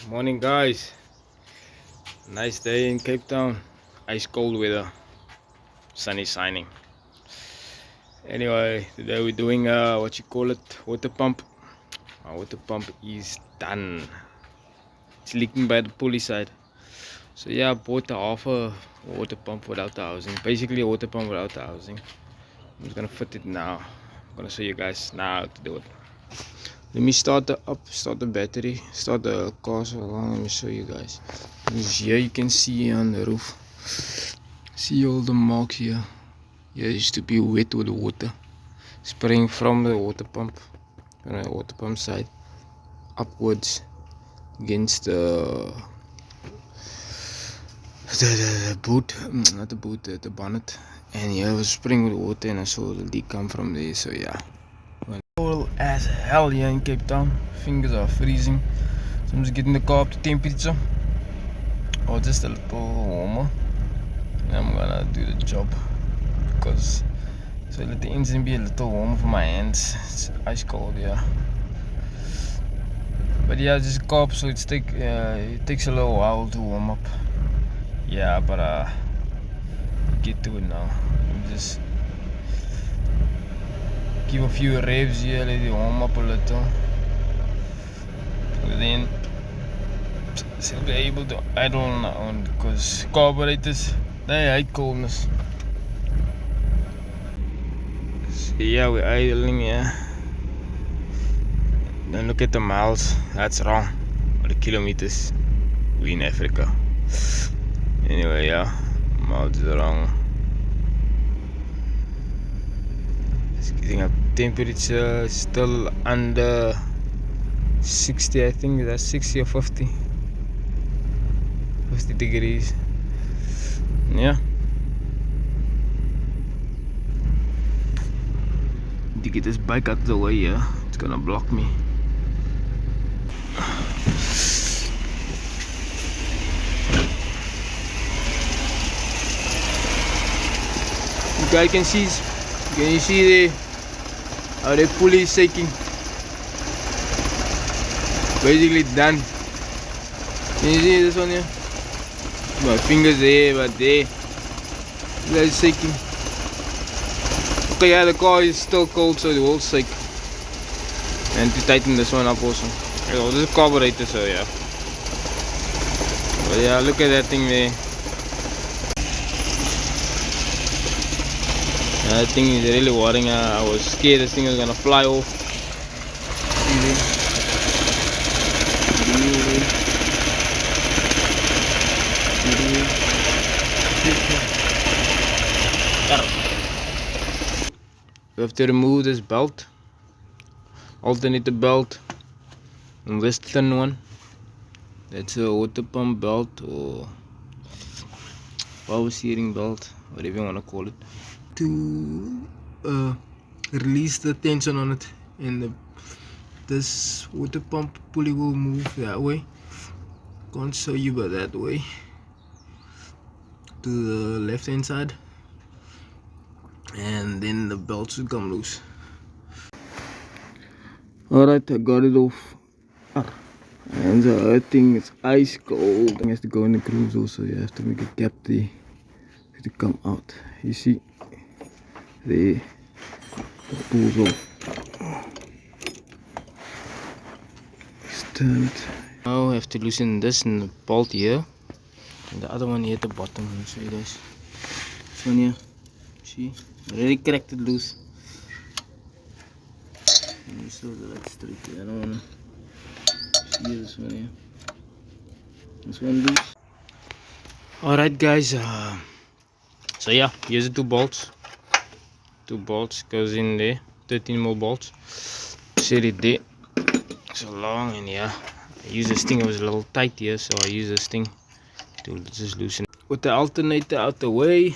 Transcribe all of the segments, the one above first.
Morning guys, nice day in Cape Town, ice cold weather, sun is shining. Anyway, today we're doing water pump. Our water pump is done. It's leaking by the pulley side. So yeah, I bought half a water pump without the housing, basically a water pump without the housing. I'm just gonna fit it now. I'm gonna show you guys now how to do it. Let me start the battery, start the car so long. Let me show you guys. Here you can see on the roof. See all the marks here. Here used to be wet with the water, spraying from the water pump, on the water pump side, upwards against the boot, not the boot, the bonnet. And here was spraying with water, and I saw the leak come from there. So yeah. Cold as hell here in Cape Town. Fingers are freezing. So I'm just getting the car up to temperature, or just a little warmer. And I'm gonna do the job because so let the engine be a little warm for my hands. It's ice cold here. But yeah, just car up, so it takes a little while to warm up. Yeah, but get to it now. Just give a few revs here, let it warm up a little. Then she'll be able to idle on her own because carburetors, they hate coldness. So yeah, we're idling here. Don't look at the miles, that's wrong. Or the kilometers. We're in Africa. Anyway, yeah, miles is wrong. It's getting up temperature, still under 60, I think that's 60 or 50 degrees. Yeah, to get this bike out of the way here, it's gonna block me. You guys can you see there how the pulley is shaking? Basically done. Can you see this one here? My fingers there, but there. It's shaking. Okay, yeah, the car is still cold, so it will shake. And to tighten this one up also. Oh, this is carburetor, so yeah. But yeah, look at that thing there. That thing is really worrying. I was scared this thing was gonna fly off. We have to remove this belt, alternate the belt, and this thin one. That's a water pump belt or power steering belt, whatever you want to call it, to release the tension on it, and this water pump pulley will move that way. Can't show you, but that way to the left hand side, and then the belt should come loose. Alright, I got it off. And the thing is ice cold. It has to go in the grooves also. You have to make a gap there to come out. You see there, it pulls off. Just turn it. Now I have to loosen this in the bolt here, and the other one here at the bottom. Let me show you guys. This one here, see, already cracked it loose. Let me show that straight here. I don't wanna see this one here. This one loose. Alright guys, so yeah, here's the two bolts goes in there, 13mm bolts. Set it there, so long, and yeah, I use this thing. It was a little tight here, so I use this thing to just loosen it. With the alternator out the way, you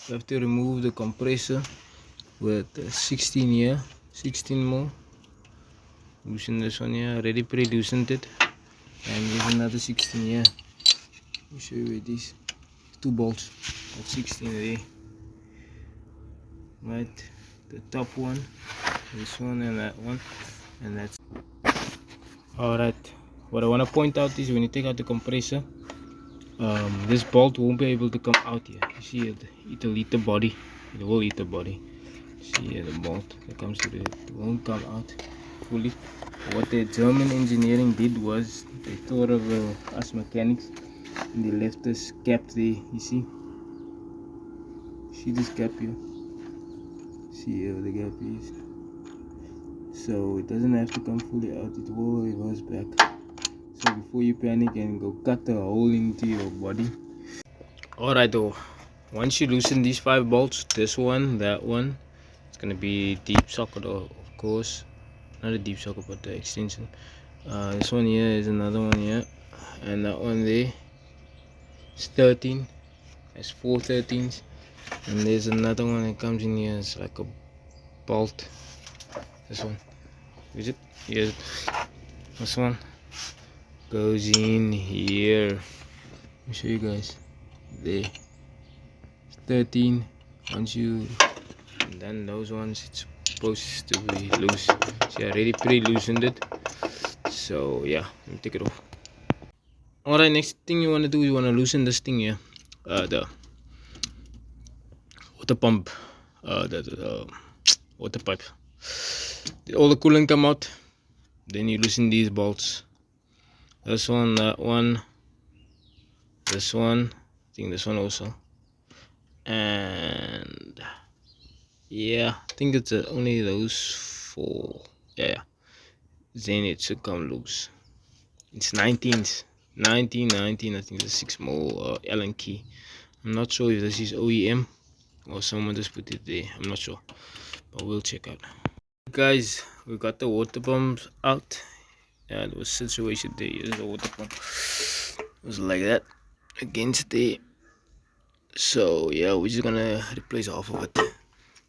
have to remove the compressor with 16 here, 16mm. Loosen this one here, already pre-loosened it, and here's another 16 here. Let me show you where it is. Two bolts, that's 16 there. Right, the top one, this one and that one, and that's alright. what I want to point out is when you take out the compressor, this bolt won't be able to come out here. You see it'll eat the body. It will eat the body. See here, the bolt that comes to it won't come out fully. What the German engineering did was they thought of us mechanics, and they left this gap there. You see this gap here. See here where the gap is. So it doesn't have to come fully out. It will reverse back. So before you panic and go cut a hole into your body. Alright though, once you loosen these 5 bolts, this one, that one, it's gonna be deep socket, of course. Not a deep socket, but the extension. This one here is another one here, and that one there is 13. There's 4 13s, and there's another one that comes in here. It's like a bolt. This one, is it? Yes. This one goes in here. Let me show you guys. There, 13. Once you done those ones, it's supposed to be loose. See, I already pre-loosened it. So yeah, let me take it off. Alright, next thing you want to do, you want to loosen this thing here, the water pump, the water pipe. All the coolant come out. Then you loosen these bolts. This one, that one, this one. I think this one also. And yeah, I think it's only those 4. Yeah. Then it should come loose. It's 19s. 19. I think it's a 6 mil Allen key. I'm not sure if this is OEM or someone just put it there. I'm not sure, but we'll check out. Guys, we got the water pumps out. Yeah, there was situation there. Here's the water pump. It was like that against there. So yeah, we're just gonna replace half of it.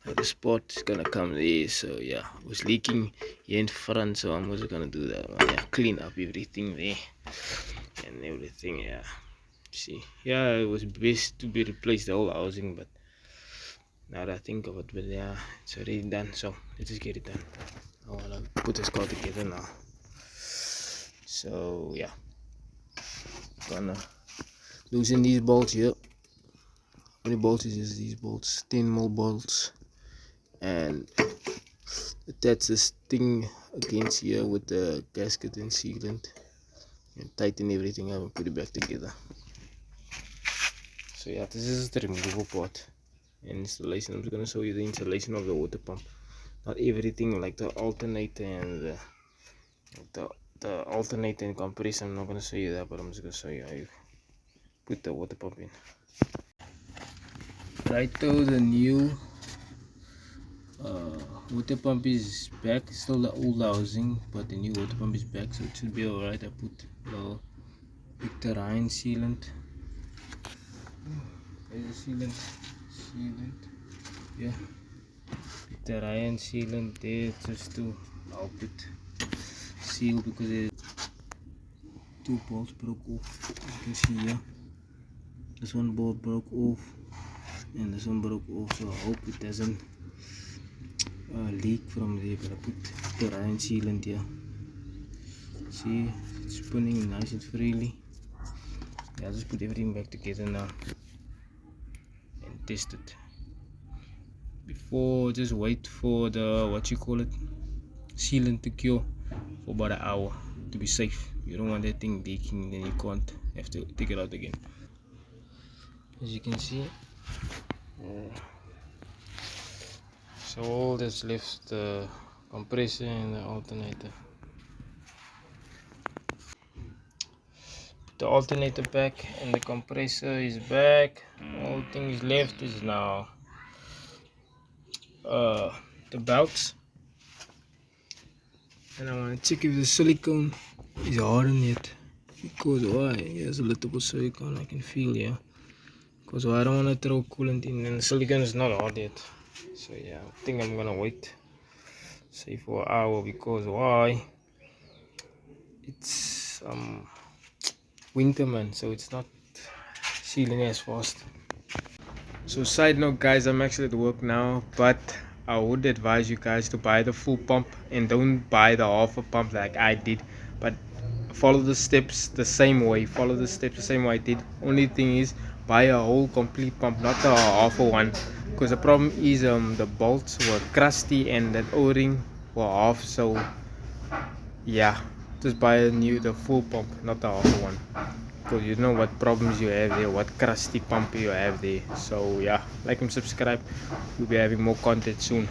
The spot is gonna come there. So yeah, it was leaking here in front, so I'm just gonna do that one. Yeah, clean up everything there and everything. Yeah, see, yeah, it was best to be replaced, the whole housing, but now that I think of it, but yeah, it's already done. So let's just get it done. I wanna put this car together now. So yeah, gonna loosen these bolts here. How many bolts is these bolts? 10 more bolts, and attach this thing against here with the gasket and sealant, and tighten everything up and put it back together. So yeah, this is the removable part and installation. I'm just gonna show you the installation of the water pump. Not everything like the alternator and the alternator and compressor. I'm not gonna show you that, but I'm just gonna show you how you put the water pump in. Right, though, the new water pump is back. It's still the old housing, but the new water pump is back, so it should be alright. I put the Victorian sealant. There's the sealant. Yeah, Victorian sealant there just to help it seal, because there's 2 bolts broke off. You can see here. This one bolt broke off, and this one broke off, so I hope it doesn't leak from there. But I put the iron sealant here. See, it's spinning nice and freely. Yeah, I'll just put everything back together now and test it. Before, just wait for the sealant to cure for about an hour to be safe. You don't want that thing leaking, then you can't have to take it out again. As you can see, so all that's left, the compressor and the alternator. Put the alternator back and the compressor is back. All things left is now the belts, and I want to check if the silicone is hardened yet, because why? There's a little bit of silicone I can feel here. Because I don't want to throw coolant in, and the silicone is not hard yet. So yeah, I think I'm gonna wait, say for an hour, because why? It's winter, man, so it's not sealing as fast. So side note, guys, I'm actually at work now, but I would advise you guys to buy the full pump and don't buy the half a pump like I did. But follow the steps the same way. Follow the steps the same way I did. Only thing is, buy a whole complete pump, not a half a one, because the problem is the bolts were crusty and that o-ring were off. So yeah, just buy the full pump, not the half a one, because you know what problems you have there, what crusty pump you have there. So yeah, like and subscribe. We'll be having more content soon.